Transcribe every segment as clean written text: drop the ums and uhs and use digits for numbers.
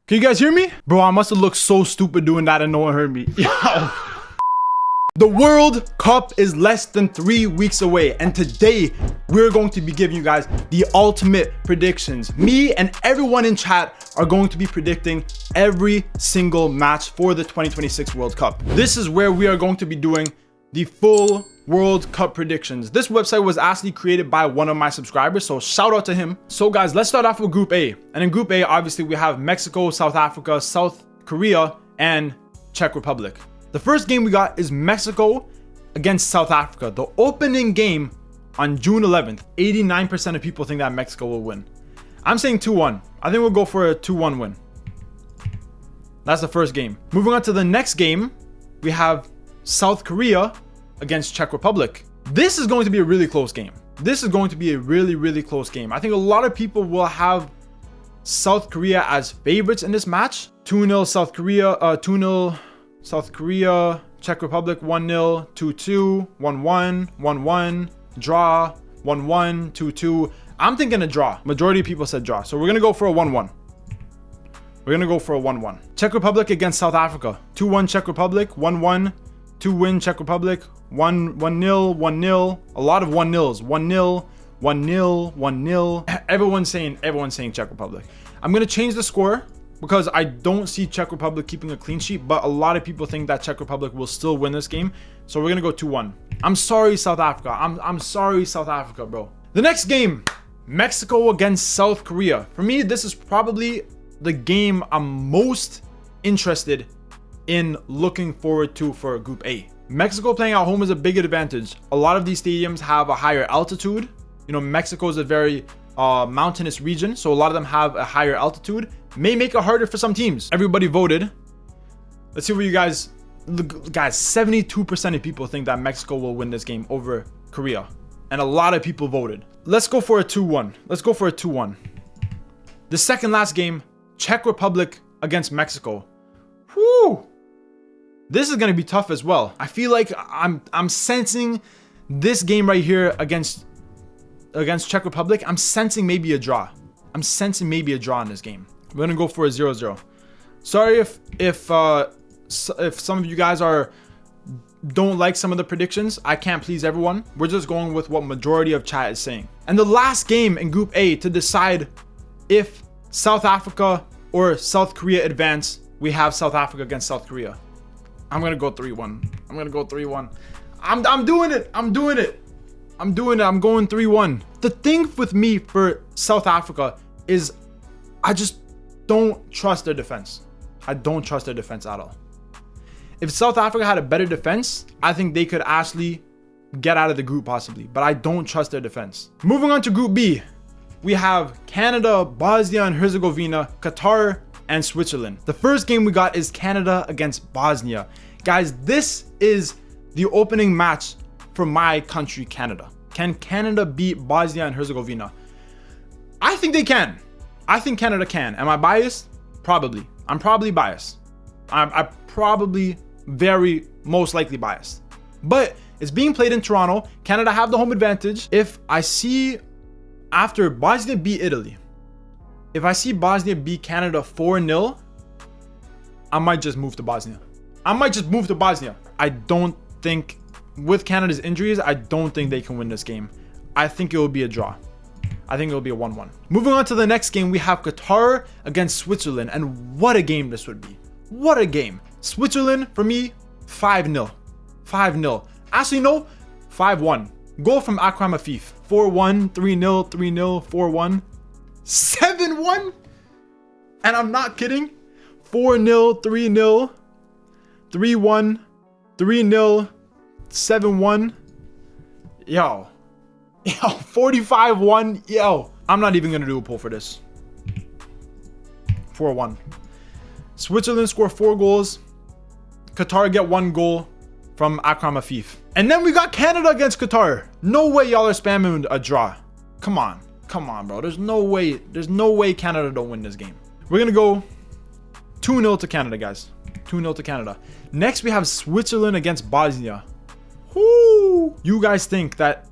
Can you guys hear me? Bro, I must have looked so stupid doing that and no one heard me. Yo. The World Cup is less than 3 weeks away, and today we're going to be giving you guys the ultimate predictions. Me and everyone in chat are going to be predicting every single match for the 2026 World Cup. This is where we are going to be doing the full World Cup predictions. This website was actually created by one of my subscribers, so shout out to him. So guys, let's start off with Group A. And in Group A, obviously we have Mexico, South Africa, South Korea, and Czech Republic. The first game we got is Mexico against South Africa. The opening game on June 11th. 89% of people think that Mexico will win. I'm saying 2-1. I think we'll go for a 2-1 win. That's the first game. Moving on to the next game, we have South Korea against Czech Republic. This is going to be a really close game. This is going to be a really close game. I think a lot of people will have South Korea as favorites in this match. 2-0 South Korea, 2-0 South Korea, Czech Republic 1-0, 2-2, 1-1, 1-1, draw, 1-1, 2-2. I'm thinking a draw. Majority of people said draw. So we're going to go for a 1-1. We're going to go for a 1-1. Czech Republic against South Africa. 2-1 Czech Republic, 1-1, 2-win Czech Republic, 1-0, 1-0. A lot of 1-0s. 1-0, 1-0, 1-0. Everyone's saying Czech Republic. I'm going to change the score because I don't see Czech Republic keeping a clean sheet, but a lot of people think that Czech Republic will still win this game. So we're going to go 2-1. I'm sorry, South Africa. I'm sorry, South Africa, bro. The next game, Mexico against South Korea. For me, this is probably the game I'm most interested in looking forward to for Group A. Mexico playing at home is a big advantage. A lot of these stadiums have a higher altitude. You know, Mexico is a very mountainous region, so a lot of them have a higher altitude. May make it harder for some teams. Everybody voted. Let's see what you guys... Guys, 72% of people think that Mexico will win this game over Korea. And a lot of people voted. Let's go for a 2-1. Let's go for a 2-1. The second last game, Czech Republic against Mexico. Whew. This is going to be tough as well. I feel like I'm sensing this game right here against Czech Republic. I'm sensing maybe a draw. I'm sensing maybe a draw in this game. We're going to go for a 0-0. Sorry if some of you guys don't like some of the predictions. I can't please everyone. We're just going with what majority of chat is saying. And the last game in Group A to decide if South Africa or South Korea advance, we have South Africa against South Korea. I'm going to go 3-1. I'm going to go 3-1. I'm doing it. I'm doing it. I'm doing it. I'm going 3-1. The thing with me for South Africa is I just don't trust their defense. I don't trust their defense at all. If South Africa had a better defense, I think they could actually get out of the group possibly, but I don't trust their defense. Moving on to Group B, we have Canada, Bosnia and Herzegovina, Qatar, and Switzerland. The first game we got is Canada against Bosnia. Guys, this is the opening match for my country, Canada. Can Canada beat Bosnia and Herzegovina? I think they can. I think Canada can. Am I biased? Probably. I'm probably biased. I'm probably very most likely biased. But it's being played in Toronto. Canada have the home advantage. If I see after Bosnia beat Italy, if I see Bosnia beat Canada 4-0, I might just move to Bosnia. I don't think, with Canada's injuries, I don't think they can win this game. I think it will be a draw. I think it'll be a 1-1. Moving on to the next game, we have Qatar against Switzerland. And what a game this would be. What a game. Switzerland, for me, 5-0. 5-0. Actually, no, 5-1. Goal from Akram Afif. 4-1, 3-0, 3-0, 4-1. 7-1? And I'm not kidding. 4-0, 3-0, 3-1, 3-0, 7-1. Yo, 45-1. Yo, I'm not even gonna do a poll for this. 4-1. Switzerland score 4 goals. Qatar get 1 goal from Akram Afif. And then we got Canada against Qatar. No way y'all are spamming a draw. Come on, bro. There's no way Canada don't win this game. We're gonna go 2-0 to Canada, guys. 2-0 to Canada. Next, we have Switzerland against Bosnia. Whoo! You guys think that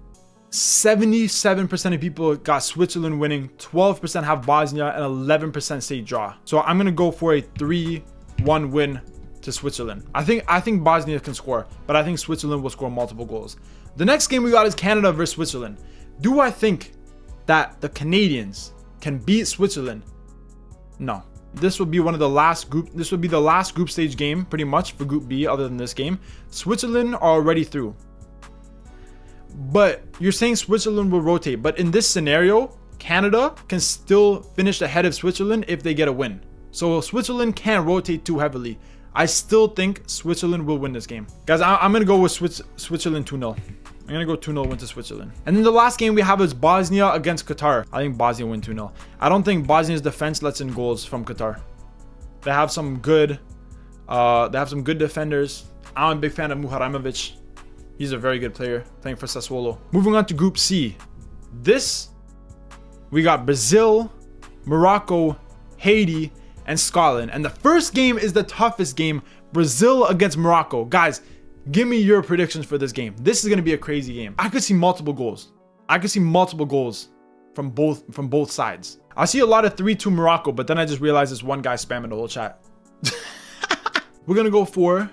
77% of people got Switzerland winning, 12% have Bosnia, and 11% say draw. So I'm gonna go for a 3-1 win to Switzerland. I think Bosnia can score, but I think Switzerland will score multiple goals. The next game we got is Canada versus Switzerland. Do I think that the Canadians can beat Switzerland? No. This will be one of the last group. This will be the last group stage game, pretty much, for Group B. Other than this game, Switzerland are already through. But you're saying Switzerland will rotate. But in this scenario, Canada can still finish ahead of Switzerland if they get a win. So Switzerland can't rotate too heavily. I still think Switzerland will win this game, guys. I'm gonna go with Switzerland 2-0. I'm gonna go 2-0 win to Switzerland. And then the last game we have is Bosnia against Qatar. I think Bosnia win 2-0. I don't think Bosnia's defense lets in goals from Qatar. They have some good defenders. I'm a big fan of Muharremovich. He's a very good player playing for Sassuolo. Moving on to Group C. This, we got Brazil, Morocco, Haiti, and Scotland. And the first game is the toughest game. Brazil against Morocco. Guys, give me your predictions for this game. This is going to be a crazy game. I could see multiple goals. I could see multiple goals from both sides. I see a lot of 3-2 Morocco, but then I just realized this one guy spamming the whole chat. We're going to go for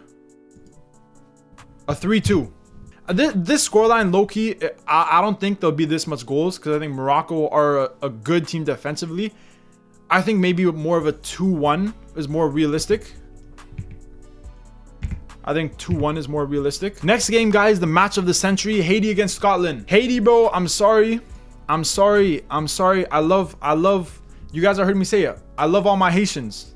a 3-2. This scoreline, low-key, I don't think there'll be this much goals because I think Morocco are a good team defensively. I think maybe more of a 2-1 is more realistic. I think 2-1 is more realistic. Next game, guys, the match of the century, Haiti against Scotland. Haiti, bro, I'm sorry. I love, you guys have heard me say it. I love all my Haitians.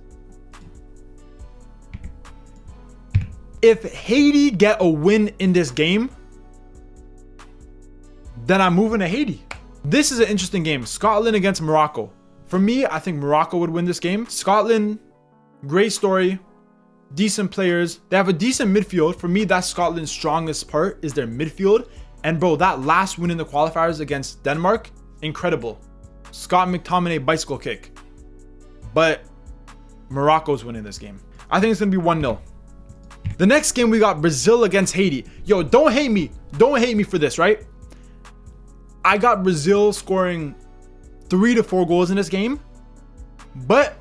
If Haiti get a win in this game, then I'm moving to Haiti. This is an interesting game. Scotland against Morocco. For me, I think Morocco would win this game. Scotland, great story. Decent players. They have a decent midfield. For me, that's Scotland's strongest part is their midfield. And bro, that last win in the qualifiers against Denmark, incredible. Scott McTominay bicycle kick. But Morocco's winning this game. I think it's going to be 1-0. The next game, we got Brazil against Haiti. Yo, don't hate me. Don't hate me for this, right? I got Brazil scoring 3 to 4 goals in this game. But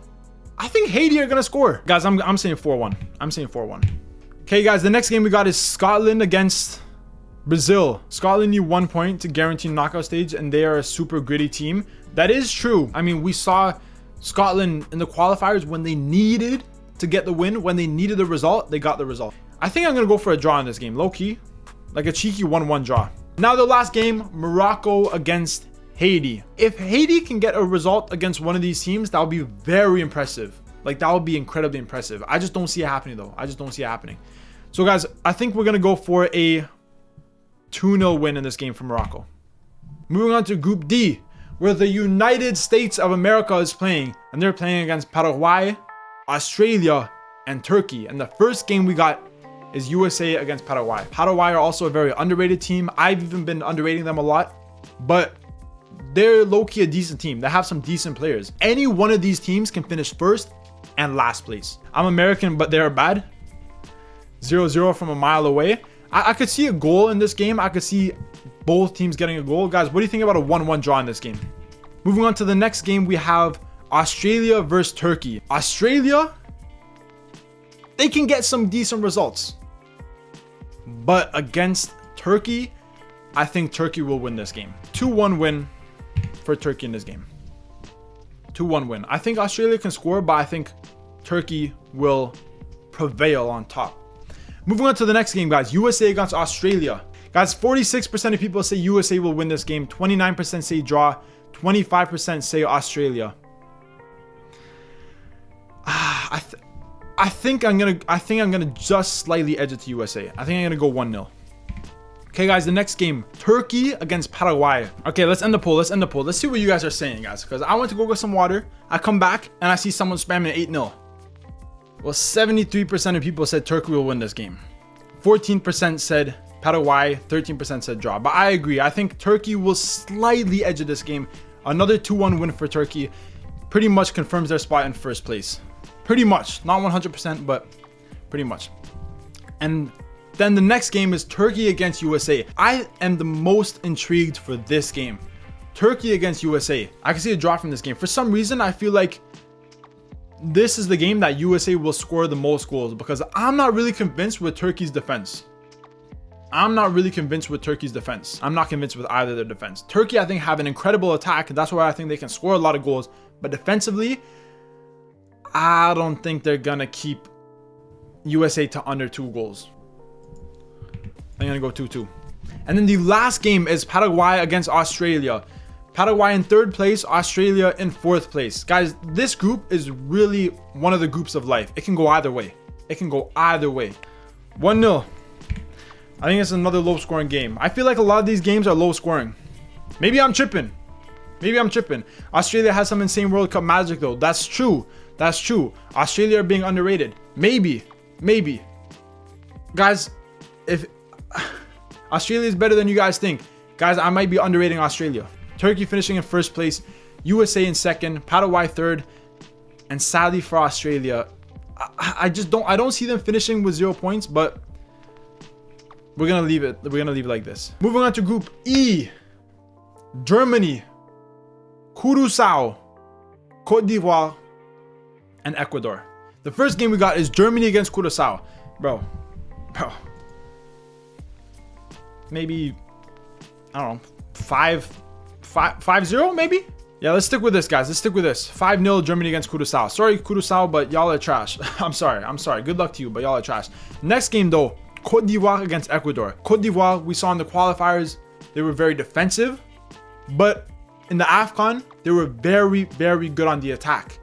I think Haiti are going to score. Guys, I'm saying 4-1. I'm saying 4-1. Okay, guys, the next game we got is Scotland against Brazil. Scotland need 1 point to guarantee knockout stage, and they are a super gritty team. That is true. I mean, we saw Scotland in the qualifiers when they needed to get the win. When they needed the result, they got the result. I think I'm going to go for a draw in this game. Low-key. Like a cheeky 1-1 draw. Now the last game, Morocco against Haiti. If Haiti can get a result against one of these teams, that would be very impressive. Like, that would be incredibly impressive. I just don't see it happening, though. I just don't see it happening. So, guys, I think we're going to go for a 2-0 win in this game for Morocco. Moving on to Group D, where the United States of America is playing. And they're playing against Paraguay, Australia, and Turkey. And the first game we got is USA against Paraguay. Paraguay are also a very underrated team. I've even been underrating them a lot. But they're low-key a decent team. They have some decent players. Any one of these teams can finish first and last place. I'm American, but they're bad. 0-0 from a mile away. I could see a goal in this game. I could see both teams getting a goal. Guys, what do you think about a 1-1 draw in this game? Moving on to the next game, we have Australia versus Turkey. Australia, they can get some decent results. But against Turkey, I think Turkey will win this game. 2-1 win for Turkey in this game. 2-1 win. I think Australia can score, but I think Turkey will prevail on top. Moving on to the next game, guys. USA against Australia. Guys, 46% of people say USA will win this game. 29% say draw. 25% say Australia. I think I'm gonna just slightly edge it to USA. I think I'm gonna go 1-0. Okay, guys, the next game, Turkey against Paraguay. Okay, let's end the poll. Let's see what you guys are saying, guys, because I went to go get some water. I come back and I see someone spamming 8-0. Well, 73% of people said Turkey will win this game. 14% said Paraguay, 13% said draw. But I agree. I think Turkey will slightly edge this game. Another 2-1 win for Turkey pretty much confirms their spot in first place. Pretty much. Not 100%, but pretty much. And then the next game is Turkey against USA. I am the most intrigued for this game. Turkey against USA. I can see a draw from this game. For some reason, I feel like this is the game that USA will score the most goals because I'm not really convinced with Turkey's defense. I'm not convinced with either their defense. Turkey, I think, have an incredible attack, and that's why I think they can score a lot of goals. But defensively, I don't think they're gonna keep USA to under 2 goals. I'm gonna go 2-2. And then the last game is Paraguay against Australia. Paraguay in 3rd place, Australia in 4th place. Guys, this group is really one of the groups of life. It can go either way. 1-0. I think it's another low scoring game. I feel like a lot of these games are low scoring. Maybe I'm tripping. Australia has some insane World Cup magic though. That's true. Australia are being underrated. Maybe. Guys, if Australia is better than you guys think, guys, I might be underrating Australia. Turkey finishing in 1st place, USA in 2nd, Paraguay 3rd, and sadly for Australia, I don't see them finishing with 0 points, but we're gonna leave it like this. Moving on to Group E. Germany, Curaçao, Cote d'Ivoire, and Ecuador. The first game we got is Germany against Curaçao. Bro. Maybe, I don't know, 5-0 maybe? Yeah, let's stick with this, guys. 5-0 Germany against Curaçao. Sorry, Curaçao, but y'all are trash. I'm sorry. Good luck to you, but y'all are trash. Next game, though, Cote d'Ivoire against Ecuador. Cote d'Ivoire, we saw in the qualifiers, they were very defensive, but in the AFCON, they were very, very good on the attack.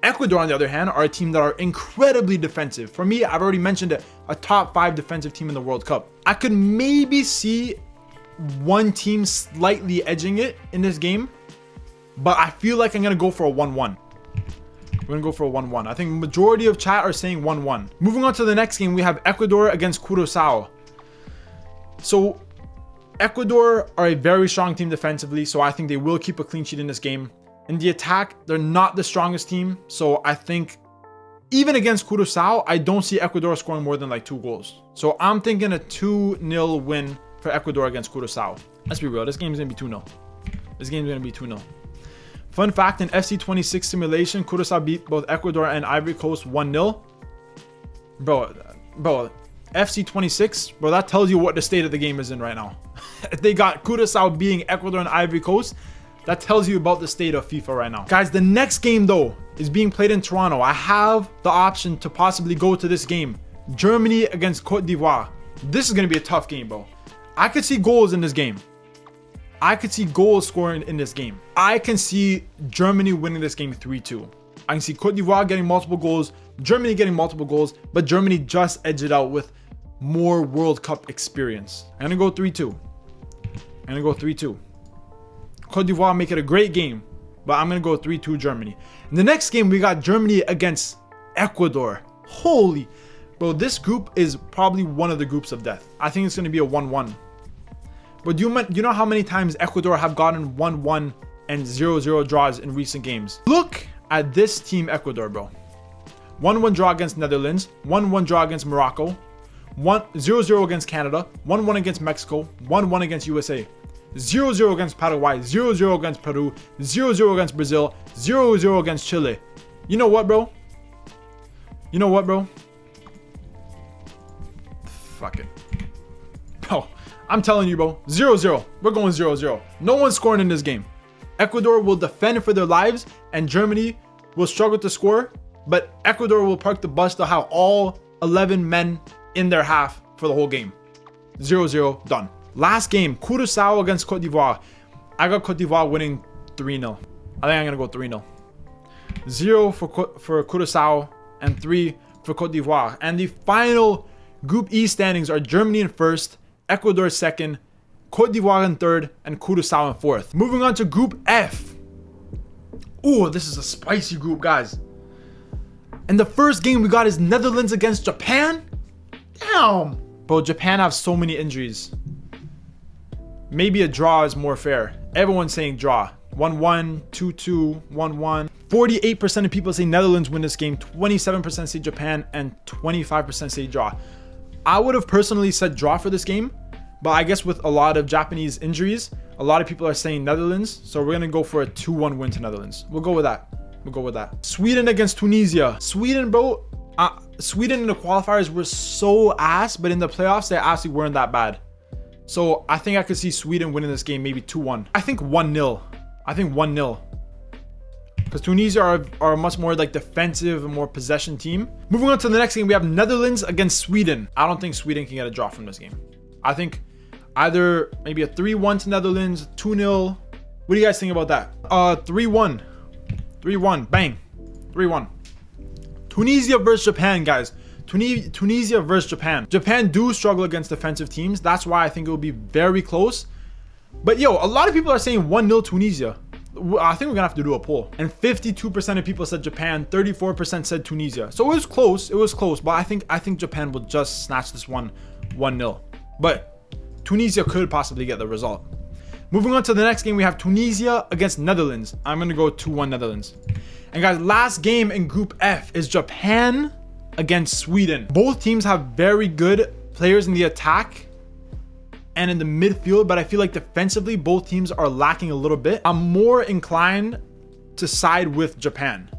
Ecuador, on the other hand, are a team that are incredibly defensive. For me, I've already mentioned it, a top 5 defensive team in the World Cup. I could maybe see one team slightly edging it in this game, but I feel like I'm going to go for a 1-1. We're going to go for a 1-1. I think majority of chat are saying 1-1. Moving on to the next game, we have Ecuador against Curaçao. So Ecuador are a very strong team defensively, so I think they will keep a clean sheet in this game. In the attack, they're not the strongest team, so I think even against Curaçao, I don't see Ecuador scoring more than like 2 goals. So I'm thinking a 2-0 win for Ecuador against Curaçao. Let's be real, this game's going to be 2-0. Fun fact, in FC26 simulation, Curaçao beat both Ecuador and Ivory Coast 1-0. Bro, FC26, bro, that tells you what the state of the game is in right now. If they got Curaçao beating Ecuador and Ivory Coast, that tells you about the state of FIFA right now. Guys, the next game, though, is being played in Toronto. I have the option to possibly go to this game. Germany against Cote d'Ivoire. This is going to be a tough game, bro. I could see goals in this game. I could see goals scoring in this game. I can see Germany winning this game 3-2. I can see Cote d'Ivoire getting multiple goals, Germany getting multiple goals, but Germany just edged it out with more World Cup experience. I'm going to go 3-2. Cote d'Ivoire make it a great game, but I'm going to go 3-2 Germany. In the next game, we got Germany against Ecuador. Holy, bro, this group is probably one of the groups of death. I think it's going to be a 1-1. But you know how many times Ecuador have gotten 1-1 and 0-0 draws in recent games? Look at this team Ecuador, bro. 1-1 draw against Netherlands, 1-1 draw against Morocco, 0-0 against Canada, 1-1 against Mexico, 1-1 against USA, 0-0 against Paraguay, 0-0 against Peru, 0-0 against Brazil, 0-0 against Chile. You know what, bro? Fuck it. Bro, I'm telling you, bro. 0-0. We're going 0-0. No one's scoring in this game. Ecuador will defend for their lives, and Germany will struggle to score, but Ecuador will park the bus to have all 11 men in their half for the whole game. 0-0, done. Last game, Curaçao against Cote d'Ivoire. I got Cote d'Ivoire winning 3-0. I think I'm going to go 3-0. 0 for Curaçao and 3 for Cote d'Ivoire. And the final Group E standings are Germany in 1st, Ecuador 2nd, Cote d'Ivoire in 3rd, and Curaçao in 4th. Moving on to Group F. Ooh, this is a spicy group, guys. And the first game we got is Netherlands against Japan. Damn. Bro, Japan have so many injuries. Maybe a draw is more fair. Everyone's saying draw. 1-1, 2-2, 1-1. 48% of people say Netherlands win this game, 27% say Japan, and 25% say draw. I would have personally said draw for this game, but I guess with a lot of Japanese injuries, a lot of people are saying Netherlands. So we're going to go for a 2-1 win to Netherlands. We'll go with that. We'll go with that. Sweden against Tunisia. Sweden, bro. Sweden in the qualifiers were so ass, but in the playoffs, they actually weren't that bad. So I think I could see Sweden winning this game, maybe 2-1. I think 1-0. I think 1-0. Because Tunisia are much more like defensive and more possession team. Moving on to the next game, we have Netherlands against Sweden. I don't think Sweden can get a draw from this game. I think either maybe a 3-1 to Netherlands, 2-0. What do you guys think about that? 3-1. 3-1. Bang. 3-1. Tunisia versus Japan, guys. Tunisia versus Japan. Japan do struggle against defensive teams. That's why I think it will be very close. But yo, a lot of people are saying 1-0 Tunisia. I think we're gonna have to do a poll. And 52% of people said Japan, 34% said Tunisia. So it was close. It was close. But I think Japan will just snatch this one 1-0. But Tunisia could possibly get the result. Moving on to the next game, we have Tunisia against Netherlands. I'm gonna go 2-1 Netherlands. And guys, last game in Group F is Japan against Sweden. Both teams have very good players in the attack and in the midfield, but I feel like defensively, both teams are lacking a little bit. I'm more inclined to side with Japan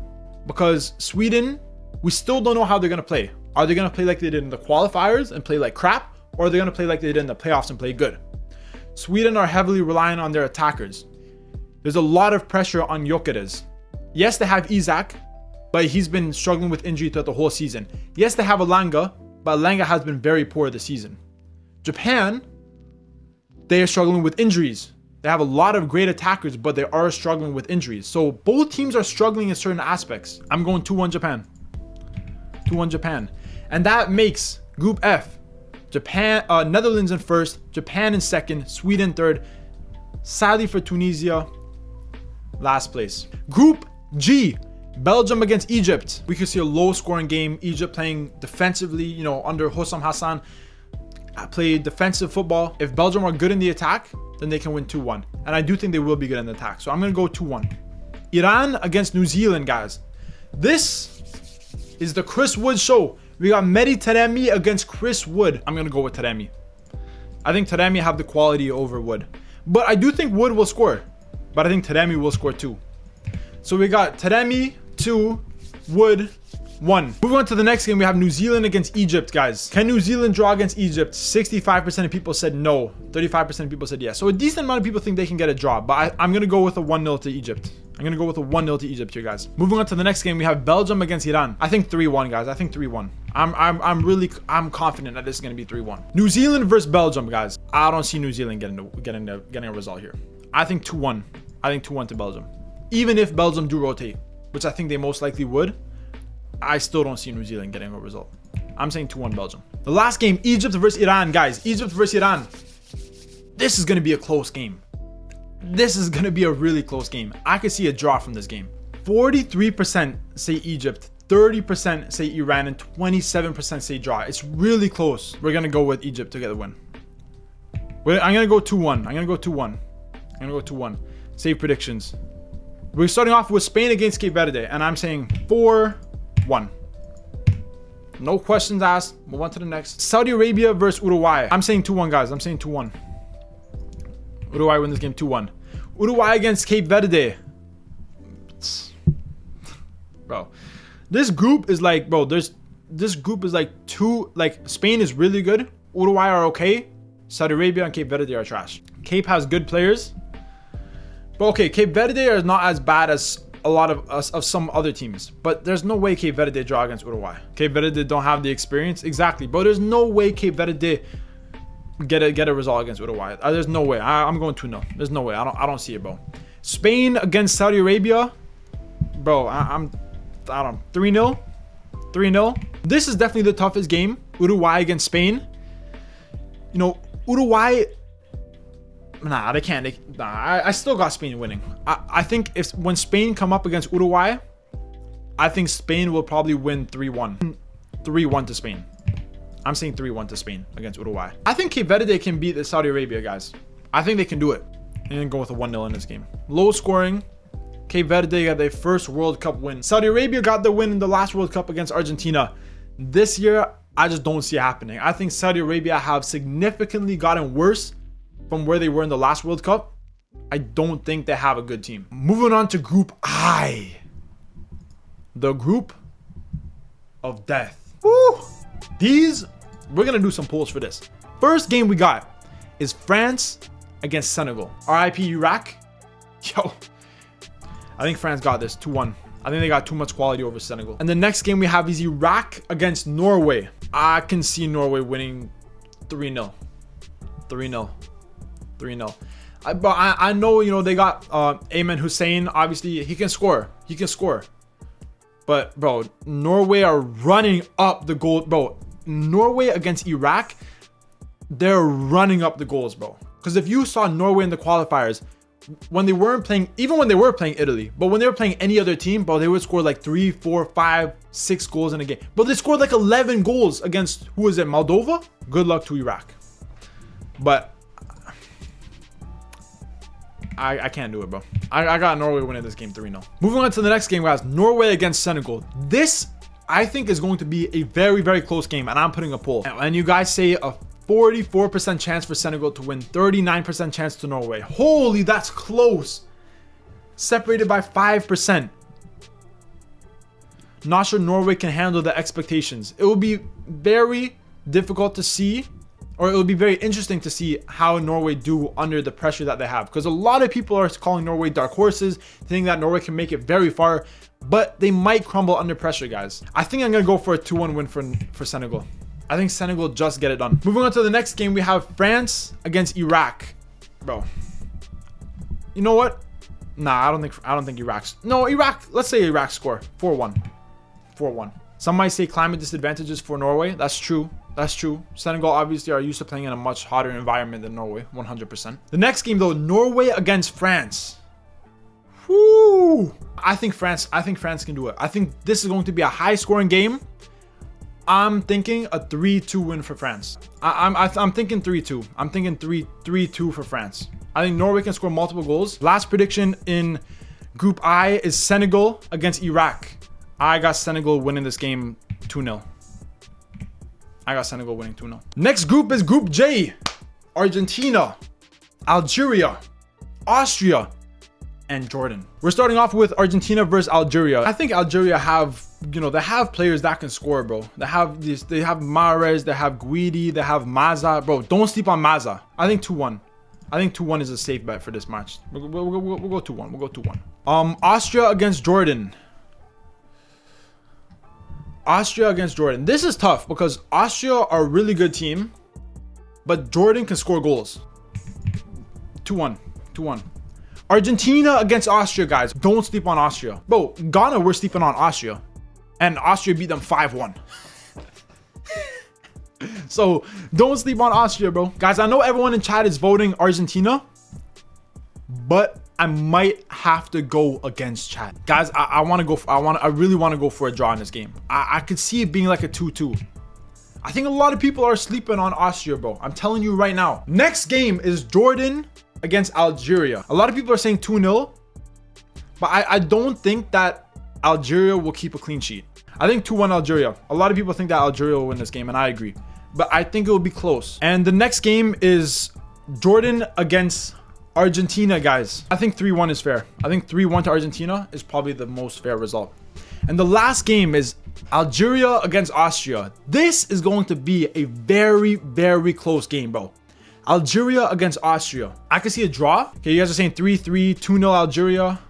because Sweden, we still don't know how they're gonna play. Are they gonna play like they did in the qualifiers and play like crap? Or are they gonna play like they did in the playoffs and play good? Sweden are heavily relying on their attackers. There's a lot of pressure on Gyökeres. Yes, they have Isak, but he's been struggling with injury throughout the whole season. Yes, they have Elanga, but Elanga has been very poor this season. Japan, they are struggling with injuries. They have a lot of great attackers, but they are struggling with injuries. So both teams are struggling in certain aspects. I'm going 2-1 Japan. 2-1 Japan. And that makes Group F, Japan, Netherlands in first, Japan in second, Sweden third. Sadly for Tunisia, last place. Group G, Belgium against Egypt. We could see a low scoring game. Egypt playing defensively, you know, under Hossam Hassan. Play defensive football. If Belgium are good in the attack, then they can win 2-1. And I do think they will be good in the attack. So I'm going to go 2-1. Iran against New Zealand, guys. This is the Chris Wood show. We got Mehdi Taremi against Chris Wood. I'm going to go with Taremi. I think Taremi have the quality over Wood. But I do think Wood will score. But I think Taremi will score 2. So we got Taremi 2, Wood 1. Moving on to the next game, we have New Zealand against Egypt, guys. Can New Zealand draw against Egypt? 65% of people said no. 35% of people said yes. So a decent amount of people think they can get a draw. But I'm going to go with a 1-0 to Egypt. I'm going to go with a 1-0 to Egypt here, guys. Moving on to the next game, we have Belgium against Iran. I think 3-1, guys. I think 3-1. I'm confident that this is going to be 3-1. New Zealand versus Belgium, guys. I don't see New Zealand getting a result here. I think 2-1. I think 2-1 to Belgium. Even if Belgium do rotate, which I think they most likely would, I still don't see New Zealand getting a result. I'm saying 2-1 Belgium. The last game, Egypt versus Iran, guys. Egypt versus Iran. This is going to be a close game. This is going to be a really close game. I could see a draw from this game. 43% say Egypt, 30% say Iran, and 27% say draw. It's really close. We're going to go with Egypt to get the win. I'm going to go 2-1. I'm going to go 2-1. I'm going to go 2-1. Save predictions. We're starting off with Spain against Cape Verde, and I'm saying 4-1. No questions asked. Move on to the next. Saudi Arabia versus Uruguay. I'm saying 2-1, guys. I'm saying 2-1. Uruguay win this game 2-1. Uruguay against Cape Verde. Bro, this group is like, this group is like Spain is really good. Uruguay are okay. Saudi Arabia and Cape Verde are trash. Cape has good players. But okay, Cape Verde is not as bad as a lot of some other teams. But there's no way Cape Verde draw against Uruguay. Cape Verde don't have the experience. Exactly. But there's no way Cape Verde get a result against Uruguay. There's no way. I'm going 2-0. There's no way. I don't see it, bro. Spain against Saudi Arabia. Bro, I don't 3-0. 3-0. This is definitely the toughest game. Uruguay against Spain. You know, Uruguay, nah, they can't. I still got Spain winning. I think when Spain come up against Uruguay, I think Spain will probably win 3-1. 3-1 to Spain. I'm saying 3-1 to Spain against Uruguay. I think Cape Verde can beat the Saudi Arabia, guys. I think they can do it. And then go with a 1-0 in this game. Low scoring. Cape Verde got their first World Cup win. Saudi Arabia got the win in the last World Cup against Argentina. This year, I just don't see it happening. I think Saudi Arabia have significantly gotten worse from where they were in the last World Cup. I don't think they have a good team. Moving on to Group I. The group of death. Woo! We're going to do some polls for this. First game we got is France against Senegal. RIP Iraq. Yo, I think France got this 2-1. I think they got too much quality over Senegal. And the next game we have is Iraq against Norway. I can see Norway winning 3-0. 3-0. 3-0. But I know, you know, they got Ayman Hussein. Obviously, he can score. He can score. But, bro, Norway are running up the goal. Bro, Norway against Iraq, they're running up the goals, bro. Because if you saw Norway in the qualifiers, when they weren't playing, even when they were playing Italy, but when they were playing any other team, bro, they would score like 3, 4, 5, 6 goals in a game. But they scored like 11 goals against, who is it, Moldova? Good luck to Iraq. But I can't do it, bro. I got Norway winning this game 3-0. Moving on to the next game, guys. Norway against Senegal. This, I think, is going to be a very, very close game, and I'm putting a poll. And you guys say a 44% chance for Senegal to win, 39% chance to Norway. Holy, that's close. Separated by 5%. Not sure Norway can handle the expectations. It will be very difficult to see, or it will be very interesting to see how Norway do under the pressure that they have. Because a lot of people are calling Norway dark horses, thinking that Norway can make it very far, but they might crumble under pressure, guys. I think I'm going to go for a 2-1 win for Senegal. I think Senegal just get it done. Moving on to the next game, we have France against Iraq. Bro, you know what? Nah, I don't think Iraq's. No, Iraq. Let's say Iraq score 4-1. 4-1. Some might say climate disadvantages for Norway. That's true. That's true. Senegal obviously are used to playing in a much hotter environment than Norway, 100%. The next game though, Norway against France. Whoo! I think France can do it. I think this is going to be a high-scoring game. I'm thinking a 3-2 win for France. I'm thinking 3-2. I'm thinking 3-2 for France. I think Norway can score multiple goals. Last prediction in Group I is Senegal against Iraq. I got Senegal winning this game 2-0. I got Senegal winning 2-0. Next group is Group J. Argentina, Algeria, Austria, and Jordan. We're starting off with Argentina versus Algeria. I think Algeria have, you know, they have players that can score, bro. They have Mahrez, they have Guidi, they have Maza. Bro, don't sleep on Maza. I think 2-1. I think 2-1 is a safe bet for this match. We'll go 2-1. We'll go 2-1. Austria against Jordan. Austria against Jordan. This is tough because Austria are a really good team, but Jordan can score goals. 2-1. 2-1. Argentina against Austria, guys. Don't sleep on Austria. Bro, Ghana, we're sleeping on Austria. And Austria beat them 5-1. So, don't sleep on Austria, bro. Guys, I know everyone in chat is voting Argentina, but I might have to go against chat. Guys, I really want to go for a draw in this game. I could see it being like a 2-2. I think a lot of people are sleeping on Austria, bro. I'm telling you right now. Next game is Jordan against Algeria. A lot of people are saying 2-0, but I don't think that Algeria will keep a clean sheet. I think 2-1 Algeria. A lot of people think that Algeria will win this game, and I agree. But I think it will be close. And the next game is Jordan against Argentina, guys. I think 3-1 is fair. I think 3-1 to Argentina is probably the most fair result. And the last game is Algeria against Austria. This is going to be a very, very close game, bro. Algeria against Austria. I can see a draw. Okay, you guys are saying 3-3, 2-0 Algeria,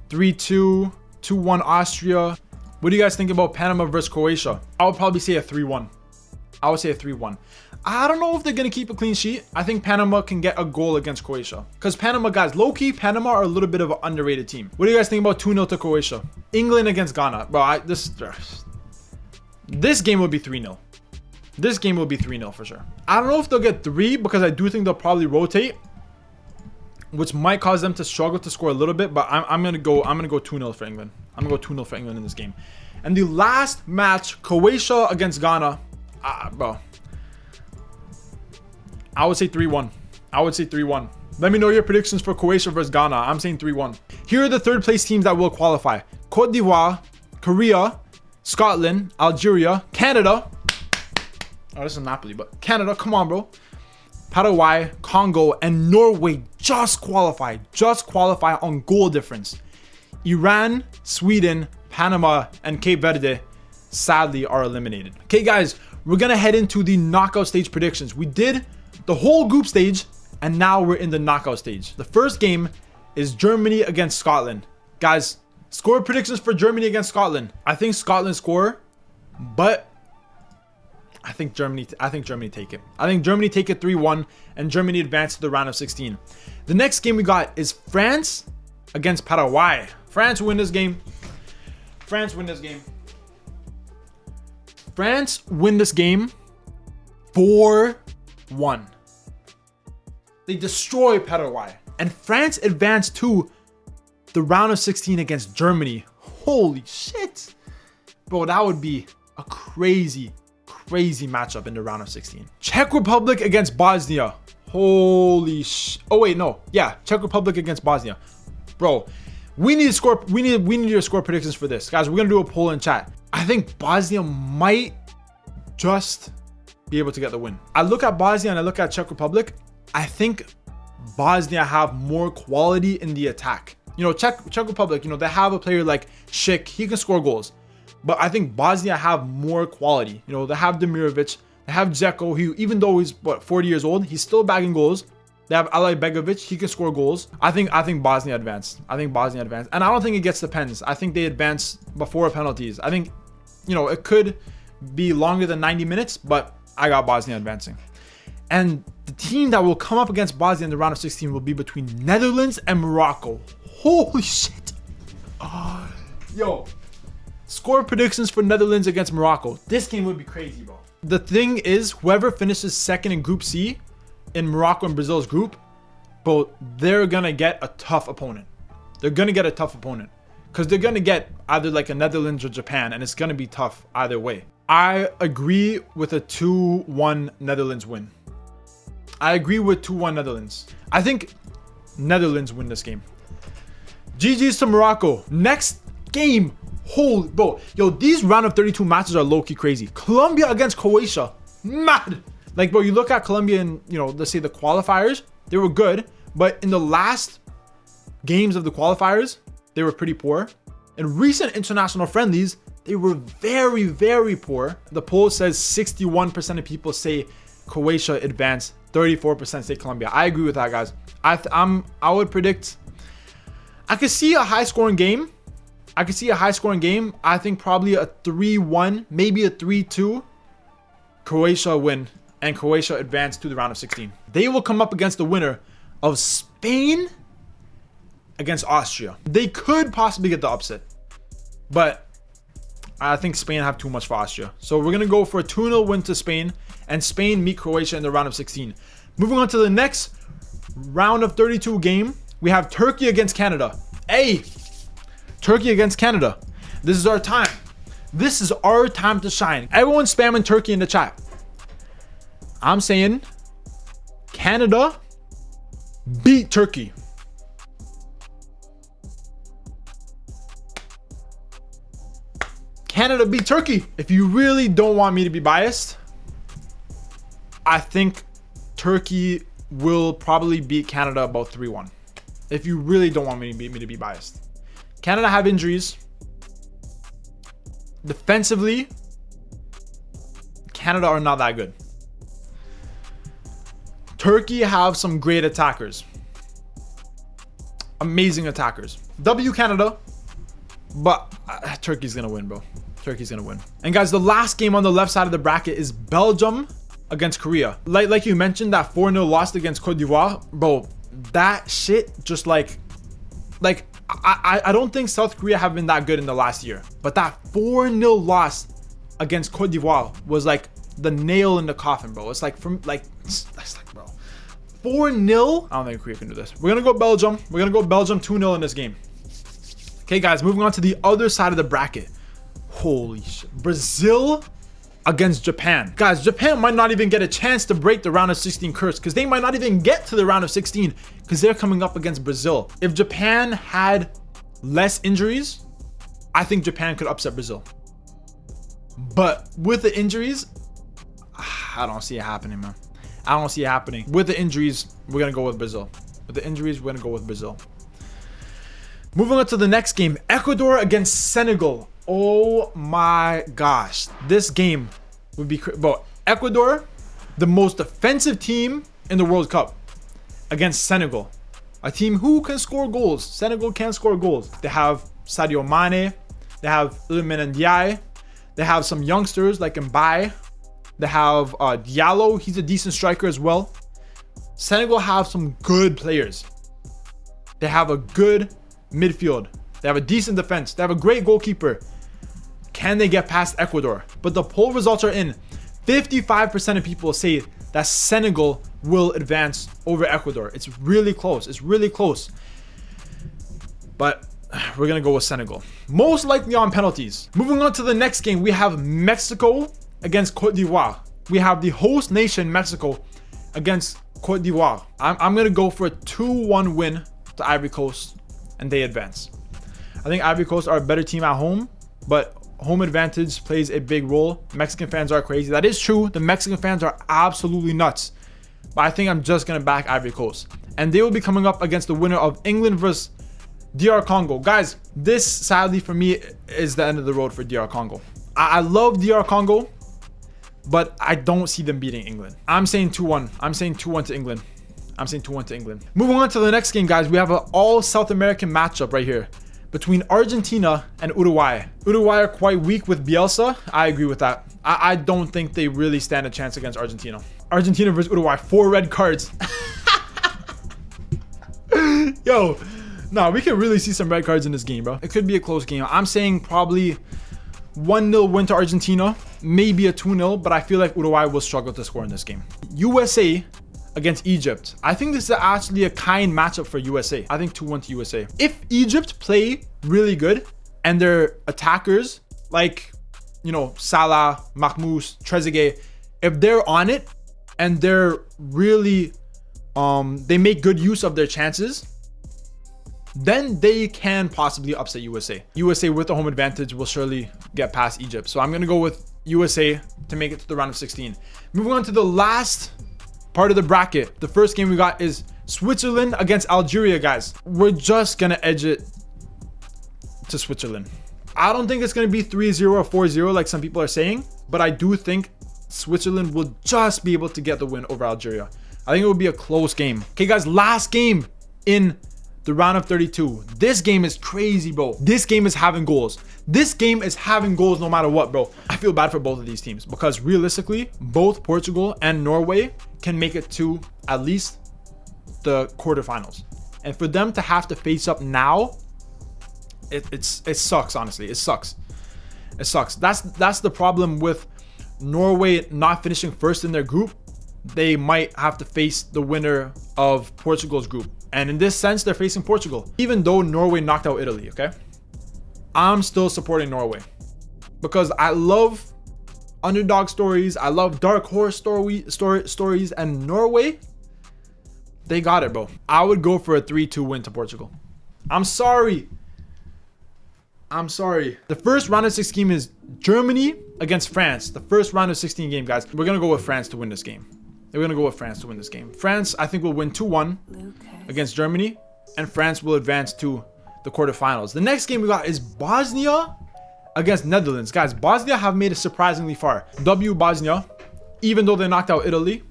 3-2, 2-1 Austria. What do you guys think about Panama versus Croatia? I would probably say a 3-1. I would say a 3-1. I don't know if they're going to keep a clean sheet. I think Panama can get a goal against Croatia. Because Panama, guys, low-key, Panama are a little bit of an underrated team. What do you guys think about 2-0 to Croatia? England against Ghana. Bro, this game will be 3-0. This game will be 3-0 for sure. I don't know if they'll get 3 because I do think they'll probably rotate, which might cause them to struggle to score a little bit, but I'm gonna go 2-0 for England. I'm gonna go 2-0 for England in this game. And the last match, Croatia against Ghana. Bro, I would say 3-1. I would say 3-1. Let me know your predictions for Croatia versus Ghana. I'm saying 3-1. Here are the third place teams that will qualify. Cote d'Ivoire, Korea, Scotland, Algeria, Canada. Oh, this is Napoli, but Canada, come on, bro. Paraguay, Congo, and Norway just qualified on goal difference. Iran, Sweden, Panama, and Cape Verde sadly are eliminated. Okay, guys, we're gonna head into the knockout stage predictions. We did the whole group stage, and now we're in the knockout stage. The first game is Germany against Scotland. Guys, score predictions for Germany against Scotland. I think Scotland score, but I think Germany take it. I think Germany take it 3-1, and Germany advance to the round of 16. The next game we got is France against Paraguay. France win this game. France win this game 4-1. They destroy Paraguay, and France advance to the round of 16 against Germany. Holy shit, bro, that would be a crazy matchup in the round of 16. Czech Republic against Bosnia. Holy sh... Oh wait, no. Yeah, Czech Republic against Bosnia. Bro, we need to score. We need to score predictions for this, guys. We're gonna do a poll in chat. I think Bosnia might just be able to get the win. I look at Bosnia and I look at Czech Republic. I think Bosnia have more quality in the attack. You know, Czech Republic, you know, they have a player like Schick. He can score goals. But I think Bosnia have more quality. You know, they have Demirovic, they have Dzeko, who, even though he's 40 years old, he's still bagging goals. They have Alay Begovic, he can score goals. I think Bosnia advanced. And I don't think it gets the pens. I think they advance before penalties. I think, you know, it could be longer than 90 minutes, but I got Bosnia advancing. And the team that will come up against Bosnia in the round of 16 will be between Netherlands and Morocco. Holy shit. Yo. Score predictions for Netherlands against Morocco. This game would be crazy, bro. The thing is, whoever finishes second in Group C in Morocco and Brazil's group, bro, they're gonna get a tough opponent. Because they're gonna get either like a Netherlands or Japan, and it's gonna be tough either way. I agree with a 2-1 Netherlands win. I agree with 2-1 Netherlands. I think Netherlands win this game. GG's to Morocco. Next game. Holy, bro. Yo, these round of 32 matches are low-key crazy. Colombia against Croatia. Mad. Like, bro, you look at Colombia and, you know, let's say the qualifiers, they were good. But in the last games of the qualifiers, they were pretty poor. In recent international friendlies, they were very, very poor. The poll says 61% of people say Croatia advanced, 34% say Colombia. I agree with that, guys. I would predict, I could see a high-scoring game. I think probably a 3-1, maybe a 3-2. Croatia win, and Croatia advance to the round of 16. They will come up against the winner of Spain against Austria. They could possibly get the upset, but I think Spain have too much for Austria. So we're going to go for a 2-0 win to Spain, and Spain meet Croatia in the round of 16. Moving on to the next round of 32 game, we have Turkey against Canada. Hey! Turkey against Canada. This is our time. This is our time to shine. Everyone spamming Turkey in the chat. I'm saying Canada beat Turkey. Canada beat Turkey. If you really don't want me to be biased, I think Turkey will probably beat Canada about 3-1. If you really don't want me to be biased. Canada have injuries. Defensively, Canada are not that good. Turkey have some great attackers. Amazing attackers. W Canada, but Turkey's gonna win, bro. Turkey's gonna win. And guys, the last game on the left side of the bracket is Belgium against Korea. Like you mentioned, that 4-0 loss against Cote d'Ivoire, bro, that shit just like I don't think South Korea have been that good in the last year, but that 4-0 loss against Cote d'Ivoire was like the nail in the coffin, bro. It's like bro, 4-0. I don't think Korea can do this. We're gonna go Belgium. We're gonna go Belgium 2-0 in this game. Okay, guys, moving on to the other side of the bracket. Holy shit. Brazil against Japan. Guys, Japan might not even get a chance to break the round of 16 curse because they might not even get to the round of 16 because they're coming up against Brazil. If Japan had less injuries, I think Japan could upset Brazil. But with the injuries, I don't see it happening, man. I don't see it happening. With the injuries, we're going to go with Brazil. With the injuries, we're going to go with Brazil. Moving on to the next game, Ecuador against Senegal. Oh my gosh. This game would be bro, Ecuador, the most defensive team in the World Cup, against Senegal, a team who can score goals. Senegal can score goals. They have Sadio Mane. They have Iliman Ndiaye. They have some youngsters like Mbaye. They have Diallo. He's a decent striker as well. Senegal have some good players. They have a good midfield. They have a decent defense. They have a great goalkeeper. Can they get past Ecuador? But the poll results are in. 55% of people say that Senegal will advance over Ecuador. It's really close. It's really close. But we're going to go with Senegal. Most likely on penalties. Moving on to the next game, we have Mexico against Cote d'Ivoire. We have the host nation, Mexico, against Cote d'Ivoire. I'm going to go for a 2-1 win to Ivory Coast, and they advance. I think Ivory Coast are a better team at home, but home advantage plays a big role. Mexican fans are crazy. That is true. The Mexican fans are absolutely nuts. But I think I'm just going to back Ivory Coast. And they will be coming up against the winner of England versus DR Congo. Guys, this sadly for me is the end of the road for DR Congo. I love DR Congo, but I don't see them beating England. I'm saying 2-1. I'm saying 2-1 to England. I'm saying 2-1 to England. Moving on to the next game, guys. We have an all South American matchup right here between Argentina and Uruguay. Uruguay are quite weak with Bielsa. I agree with that. I don't think they really stand a chance against Argentina. Argentina versus Uruguay. 4 red cards. Yo, no, we can really see some red cards in this game, bro. It could be a close game. I'm saying probably 1-0 win to Argentina. Maybe a 2-0, but I feel like Uruguay will struggle to score in this game. USA against Egypt. I think this is actually a kind matchup for USA. I think 2-1 to USA. If Egypt play really good and their attackers like, you know, Salah, Mahmoud, Trezeguet, if they're on it and they're really they make good use of their chances, then they can possibly upset USA. USA with the home advantage will surely get past Egypt. So I'm going to go with USA to make it to the round of 16. Moving on to the last part of the bracket. The first game we got is Switzerland against Algeria, guys. We're just going to edge it to Switzerland. I don't think it's going to be 3-0 or 4-0 like some people are saying, but I do think Switzerland will just be able to get the win over Algeria. I think it will be a close game. Okay, guys, last game in the round of 32. This game is crazy, bro. This game is having goals. This game is having goals no matter what, bro. I feel bad for both of these teams because realistically, both Portugal and Norway can make it to at least the quarterfinals. And for them to have to face up now, it sucks, honestly. It sucks. It sucks. That's the problem with Norway not finishing first in their group. They might have to face the winner of Portugal's group. And in this sense, they're facing Portugal. Even though Norway knocked out Italy, okay? I'm still supporting Norway. Because I love underdog stories. I love dark horse stories. And Norway, they got it, bro. I would go for a 3-2 win to Portugal. I'm sorry. The first round of 16 is Germany against France. The first round of 16 game, guys. We're going to go with France to win this game. We're going to go with France to win this game. France, I think, will win 2-1 against Germany. And France will advance to the quarterfinals. The next game we got is Bosnia against Netherlands. Guys, Bosnia have made it surprisingly far. W Bosnia, even though they knocked out Italy.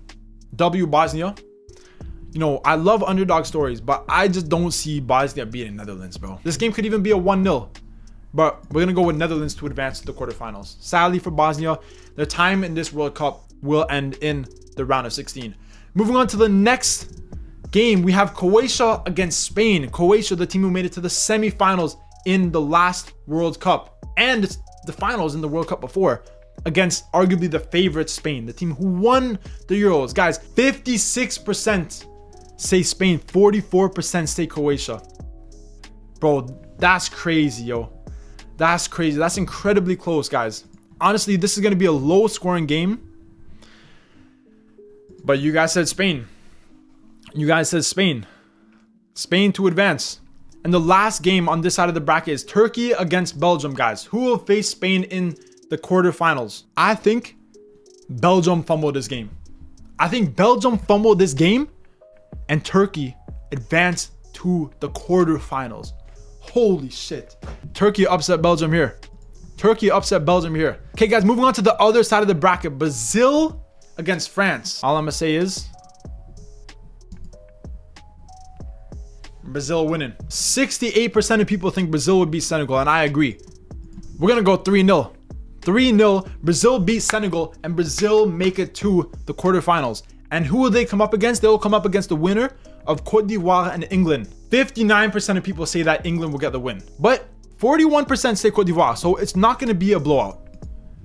W Bosnia. You know, I love underdog stories, but I just don't see Bosnia beating Netherlands, bro. This game could even be a 1-0. But we're going to go with Netherlands to advance to the quarterfinals. Sadly for Bosnia, their time in this World Cup will end in the round of 16. Moving on to the next game, we have Croatia against Spain. Croatia, the team who made it to the semifinals in the last World Cup and the finals in the World Cup before, against arguably the favorite Spain, the team who won the Euros. Guys, 56% say Spain, 44% say Croatia. Bro, that's crazy, yo. That's crazy. That's incredibly close, guys. Honestly, this is going to be a low scoring game. But you guys said Spain. You guys said Spain. Spain to advance. And the last game on this side of the bracket is Turkey against Belgium, guys. Who will face Spain in the quarterfinals? I think Belgium fumbled this game. I think Belgium fumbled this game and Turkey advanced to the quarterfinals. Holy shit. Turkey upset Belgium here. Turkey upset Belgium here. Okay, guys, moving on to the other side of the bracket. Brazil against France. All I'm gonna say is Brazil winning. 68% of people think Brazil would beat Senegal, and I agree. We're gonna go 3-0. 3-0. Brazil beat Senegal, and Brazil make it to the quarterfinals. And who will they come up against? They will come up against the winner of Cote d'Ivoire and England. 59% of people say that England will get the win, but 41% say Cote d'Ivoire, so it's not gonna be a blowout.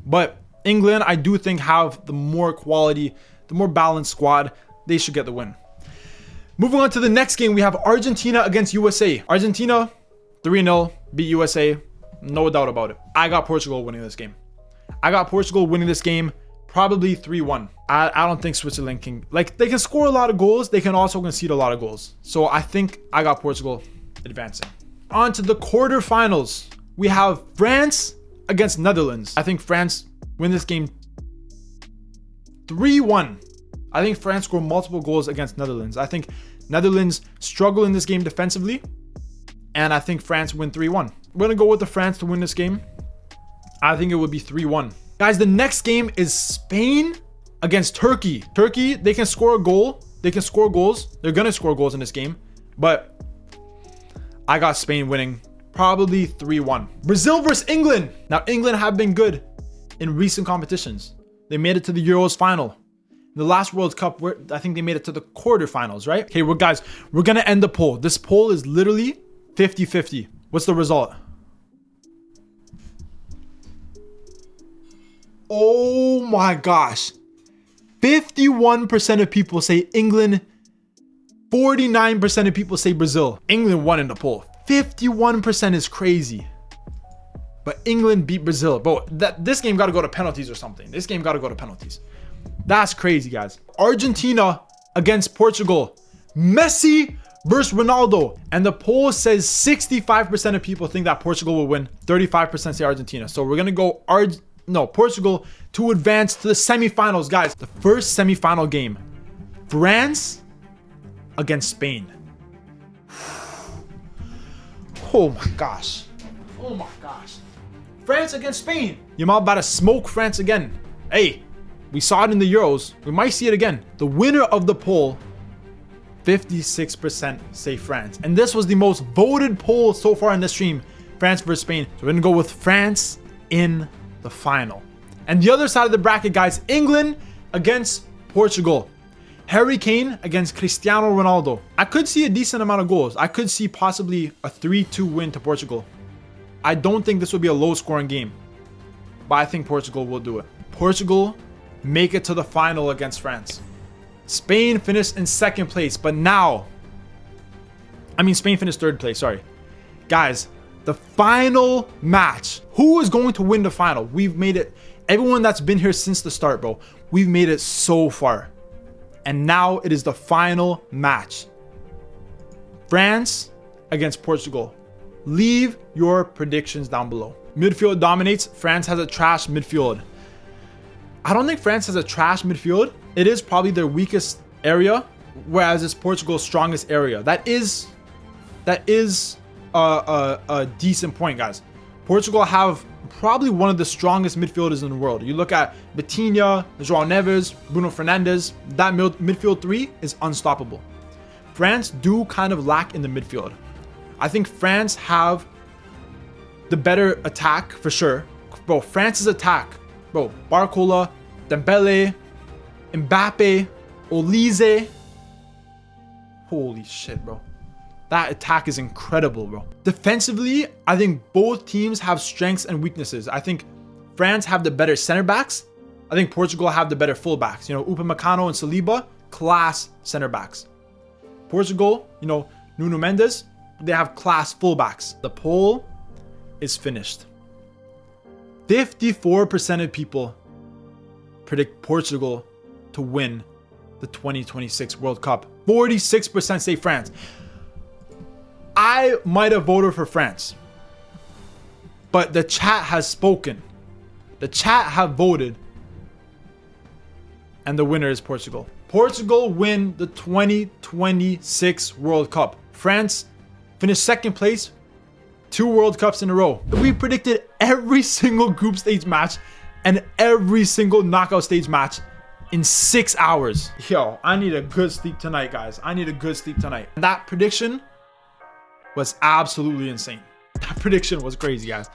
But England, I do think, have the more quality, the more balanced squad. They should get the win. Moving on to the next game, we have Argentina against USA. Argentina, 3-0, beat USA. No doubt about it. I got Portugal winning this game. I got Portugal winning this game, probably 3-1. I don't think Switzerland can, they can score a lot of goals. They can also concede a lot of goals. So I think I got Portugal advancing. On to the quarterfinals. We have France against Netherlands. I think France win this game 3-1. I think France score multiple goals against Netherlands. I think Netherlands struggle in this game defensively, and I think France win 3-1. We're going to go with the France to win this game. I think it would be 3-1. Guys, the next game is Spain against Turkey. Turkey, they can score a goal. They can score goals. They're going to score goals in this game, but I got Spain winning probably 3-1. Brazil versus England. Now, England have been good in recent competitions. They made it to the Euros final. The last World Cup, I think they made it to the quarterfinals, right? Okay, guys, we're going to end the poll. This poll is literally 50-50. What's the result? Oh my gosh. 51% of people say England. 49% of people say Brazil. England won in the poll. 51% is crazy. But England beat Brazil. Bro, this game got to go to penalties or something. This game got to go to penalties. That's crazy, guys. Argentina against Portugal. Messi versus Ronaldo. And the poll says 65% of people think that Portugal will win. 35% say Argentina. So we're going to go Portugal to advance to the semifinals, guys. The first semifinal game. France against Spain. Oh my gosh. Oh my gosh. France against Spain. You're about to smoke France again. Hey, we saw it in the Euros. We might see it again. The winner of the poll, 56% say France. And this was the most voted poll so far in this stream. France versus Spain. So we're going to go with France in the final. And the other side of the bracket, guys, England against Portugal. Harry Kane against Cristiano Ronaldo. I could see a decent amount of goals. I could see possibly a 3-2 win to Portugal. I don't think this will be a low-scoring game, but I think Portugal will do it. Portugal make it to the final against France. Spain finished in second place, but now... Spain finished third place, sorry. Guys, the final match. Who is going to win the final? We've made it... Everyone that's been here since the start, bro, we've made it so far. And now it is the final match. France against Portugal. Leave your predictions down below. Midfield dominates. France has a trash midfield. I don't think France has a trash midfield. It is probably their weakest area, whereas it's Portugal's strongest area. That is a decent point, guys. Portugal have probably one of the strongest midfielders in the world. You look at Vitinha, João Neves, Bruno Fernandes. That midfield three is unstoppable. France do kind of lack in the midfield. I think France have the better attack for sure. Bro, France's attack. Bro, Barcola, Dembele, Mbappe, Olise. Holy shit, bro. That attack is incredible, bro. Defensively, I think both teams have strengths and weaknesses. I think France have the better center backs. I think Portugal have the better fullbacks. You know, Upamecano and Saliba, class center backs. Portugal, you know, Nuno Mendes, they have class fullbacks. The poll is finished. 54% of people predict Portugal to win the 2026 World Cup. 46% say France. I might have voted for France, but the chat has spoken. The chat have voted, and the winner is Portugal. Portugal win the 2026 World Cup. France finished second place, 2 World Cups in a row. We predicted every single group stage match and every single knockout stage match in 6 hours. Yo, I need a good sleep tonight, guys. I need a good sleep tonight. And that prediction was absolutely insane. That prediction was crazy, guys.